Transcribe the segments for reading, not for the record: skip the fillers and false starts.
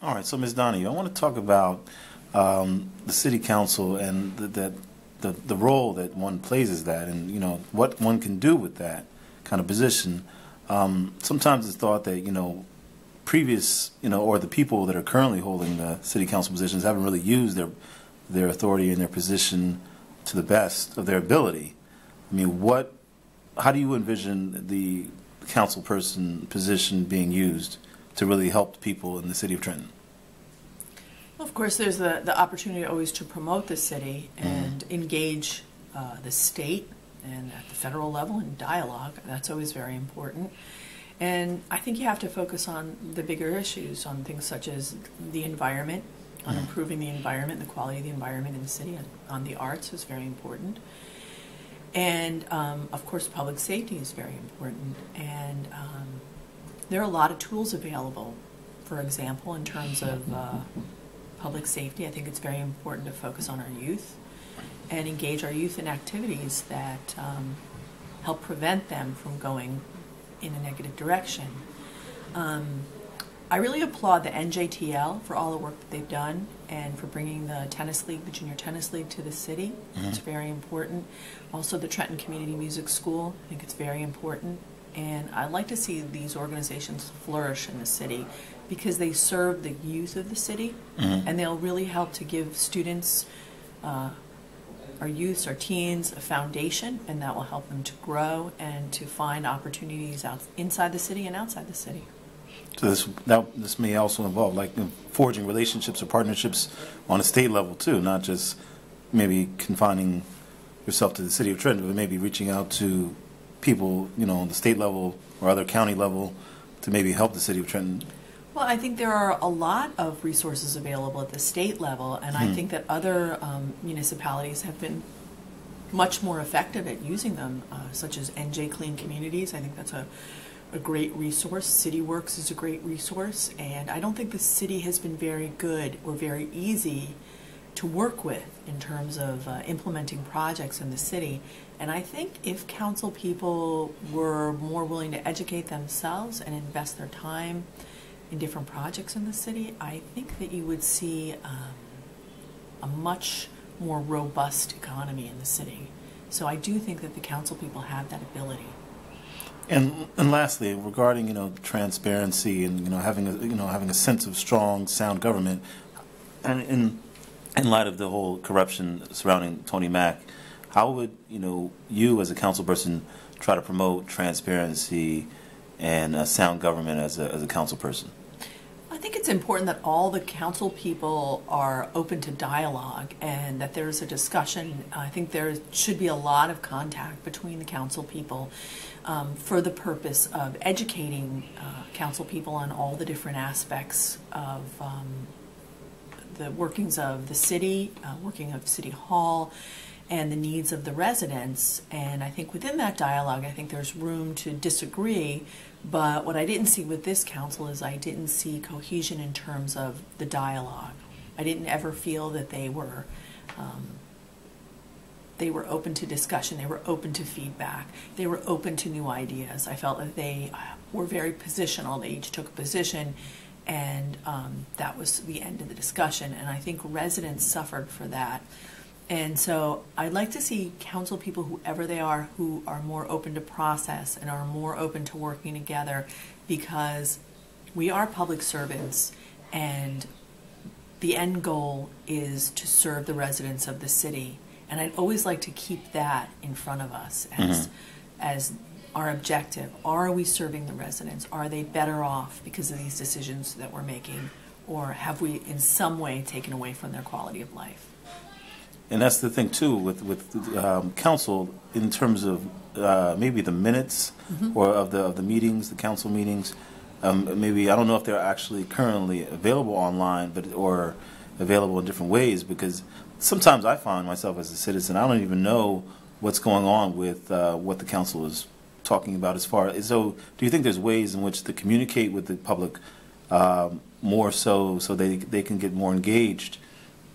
All right, so Ms. Donahue, I want to talk about the city council and the role that one plays as that, and what one can do with that kind of position. Sometimes it's thought that previous or the people that are currently holding the city council positions haven't really used their authority and their position to the best of their ability. I mean, how do you envision the council person position being used to really help people in the city of Trenton? Well, of course, there's the opportunity always to promote the city and engage the state and at the federal level in dialogue. That's always very important. And I think you have to focus on the bigger issues, on things such as the environment, on improving the environment, the quality of the environment in the city, and on the arts is very important. And, of course, public safety is very important. And there are a lot of tools available. For example, in terms of public safety, I think it's very important to focus on our youth and engage our youth in activities that help prevent them from going in a negative direction. I really applaud the NJTL for all the work that they've done and for bringing the tennis league, the junior tennis league, to the city. It's very important. Also the Trenton Community Music School, I think it's very important. And I'd like to see these organizations flourish in the city because they serve the youth of the city, and they'll really help to give students, our youths, our teens, a foundation, and that will help them to grow and to find opportunities inside the city and outside the city. So this may also involve forging relationships or partnerships on a state level too, not just maybe confining yourself to the city of Trenton, but maybe reaching out to people, on the state level or other county level to maybe help the city of Trenton. Well, I think there are a lot of resources available at the state level, and I think that other municipalities have been much more effective at using them, such as NJ Clean Communities. I think that's a great resource. CityWorks is a great resource, and I don't think the city has been very good or very easy to work with in terms of implementing projects in the city. And I think if council people were more willing to educate themselves and invest their time in different projects in the city, I think that you would see a much more robust economy in the city. So I do think that the council people have that ability. And lastly, regarding transparency and having a sense of strong, sound government, and in light of the whole corruption surrounding Tony Mack, how would you as a council person try to promote transparency and sound government as a council person? I think it's important that all the council people are open to dialogue and that there's a discussion. I think there should be a lot of contact between the council people for the purpose of educating council people on all the different aspects of the workings of the city, working of City Hall, and the needs of the residents. And I think within that dialogue, I think there's room to disagree, but what I didn't see with this council is I didn't see cohesion in terms of the dialogue. I didn't ever feel that they were open to discussion, they were open to feedback, they were open to new ideas. I felt that they were very positional, they each took a position, and that was the end of the discussion, and I think residents suffered for that. And so I'd like to see council people, whoever they are, who are more open to process and are more open to working together, because we are public servants and the end goal is to serve the residents of the city. And I'd always like to keep that in front of us as our objective. Are we serving the residents? Are they better off because of these decisions that we're making? Or have we in some way taken away from their quality of life? And that's the thing too with council in terms of maybe the minutes or of the meetings, the council meetings. Maybe I don't know if they're actually currently available online, or available in different ways. Because sometimes I find myself as a citizen, I don't even know what's going on with what the council is talking about as far as. So, do you think there's ways in which to communicate with the public more so they can get more engaged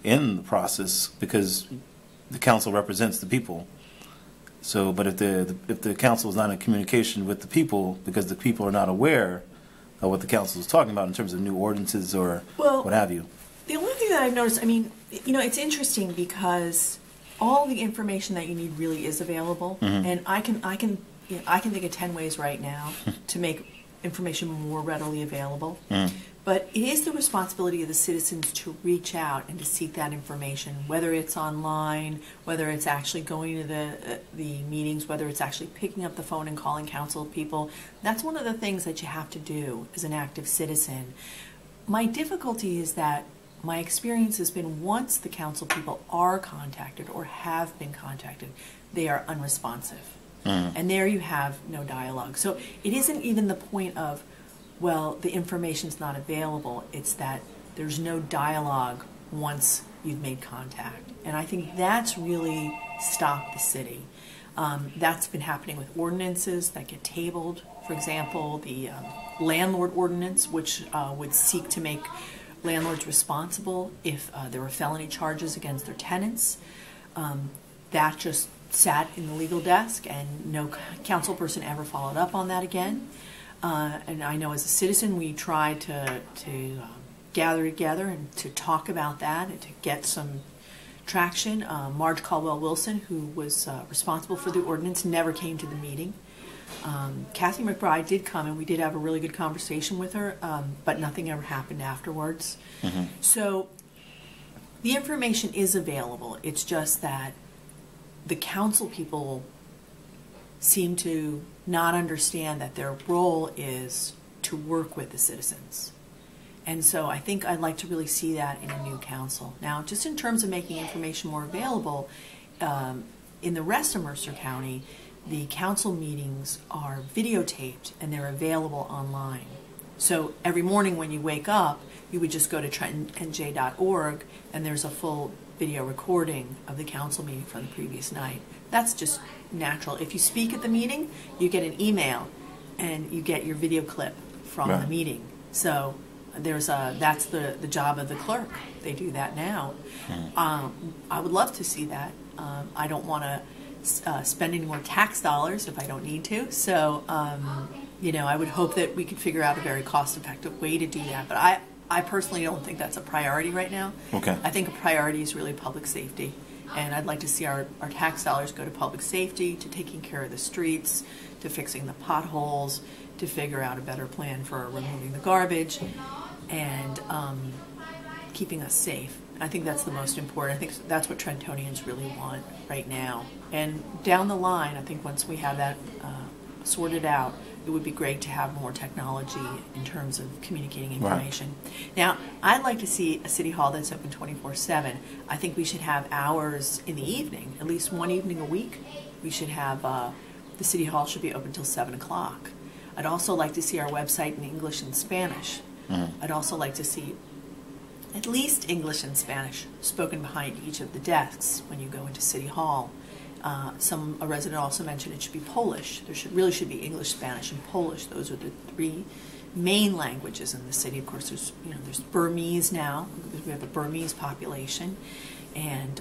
in the process, because the council represents the people? So, but if the council is not in communication with the people because the people are not aware what the council is talking about in terms of new ordinances or Well, what have you. The only thing that I've noticed, I mean, you know, it's interesting because all the information that you need really is available, and I can think of 10 ways right now to make information more readily available. But it is the responsibility of the citizens to reach out and to seek that information, whether it's online, whether it's actually going to the meetings, whether it's actually picking up the phone and calling council people. That's one of the things that you have to do as an active citizen. My difficulty is that my experience has been once the council people are contacted or have been contacted, they are unresponsive. And there you have no dialogue. So it isn't even the point of, well, the information's not available. It's that there's no dialogue once you've made contact. And I think that's really stopped the city. That's been happening with ordinances that get tabled. For example, the landlord ordinance, which would seek to make landlords responsible if there were felony charges against their tenants. That just sat in the legal desk, and no council person ever followed up on that again. And I know as a citizen we tried to gather together and to talk about that and to get some traction. Marge Caldwell-Wilson, who was responsible for the ordinance, never came to the meeting. Kathy McBride did come, and we did have a really good conversation with her, but nothing ever happened afterwards. So the information is available. It's just that the council people seem to not understand that their role is to work with the citizens. And so I think I'd like to really see that in a new council. Now, just in terms of making information more available, in the rest of Mercer County, the council meetings are videotaped and they're available online. So every morning when you wake up, you would just go to TrentonNJ.org and there's a full video recording of the council meeting from the previous night. That's just natural. If you speak at the meeting, you get an email and you get your video clip from the meeting. So that's the job of the clerk. They do that now. I would love to see that. I don't want to spend any more tax dollars if I don't need to. So, you know, I would hope that we could figure out a very cost-effective way to do that. But I personally don't think that's a priority right now. Okay. I think a priority is really public safety. And I'd like to see our tax dollars go to public safety, to taking care of the streets, to fixing the potholes, to figure out a better plan for removing the garbage, and keeping us safe. I think that's the most important. I think that's what Trentonians really want right now. And down the line, I think once we have that sorted out, it would be great to have more technology in terms of communicating information. Right. Now, I'd like to see a city hall that's open 24/7. I think we should have hours in the evening, at least one evening a week. We should have, the city hall should be open till 7 o'clock. I'd also like to see our website in English and Spanish. I'd also like to see at least English and Spanish spoken behind each of the desks when you go into City Hall. A resident also mentioned it should be Polish. There really should be English, Spanish, and Polish. Those are the three main languages in the city. Of course, there's Burmese now because we have a Burmese population, and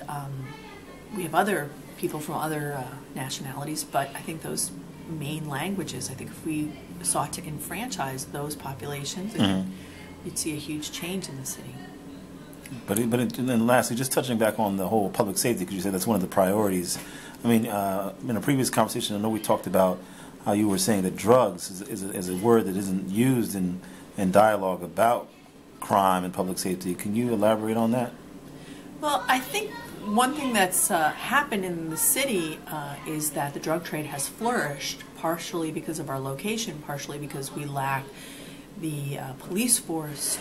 we have other people from other nationalities. But I think those main languages. I think if we sought to enfranchise those populations, you'd see a huge change in the city. And then lastly, just touching back on the whole public safety, because you said that's one of the priorities. I mean, in a previous conversation, I know we talked about how you were saying that drugs is a word that isn't used in dialogue about crime and public safety. Can you elaborate on that? Well, I think one thing that's happened in the city is that the drug trade has flourished, partially because of our location, partially because we lack the police force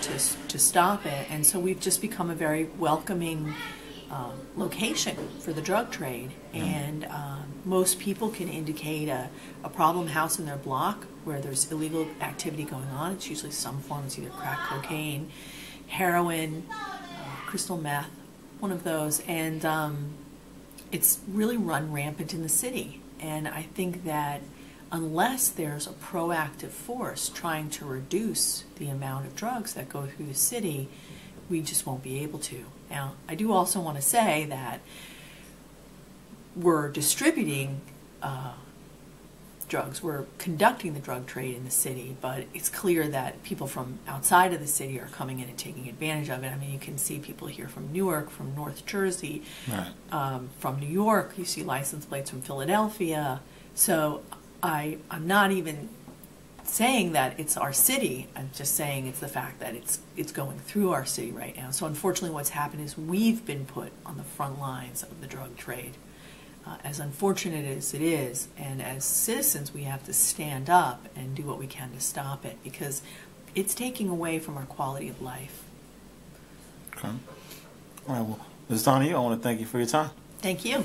to stop it, and so we've just become a very welcoming location for the drug trade. And most people can indicate a problem house in their block where there's illegal activity going on. It's usually some forms, either crack cocaine, heroin, crystal meth, one of those, and it's really run rampant in the city. And I think that unless there's a proactive force trying to reduce the amount of drugs that go through the city, we just won't be able to. Now, I do also want to say that we're distributing drugs. We're conducting the drug trade in the city, but it's clear that people from outside of the city are coming in and taking advantage of it. I mean, you can see people here from Newark, from North Jersey, Right. from New York. You see license plates from Philadelphia. So I'm not even saying that it's our city. I'm just saying it's the fact that it's going through our city right now. So unfortunately what's happened is we've been put on the front lines of the drug trade. As unfortunate as it is, and as citizens we have to stand up and do what we can to stop it, because it's taking away from our quality of life. Okay. All right, well, Ms. Donahue, I want to thank you for your time. Thank you.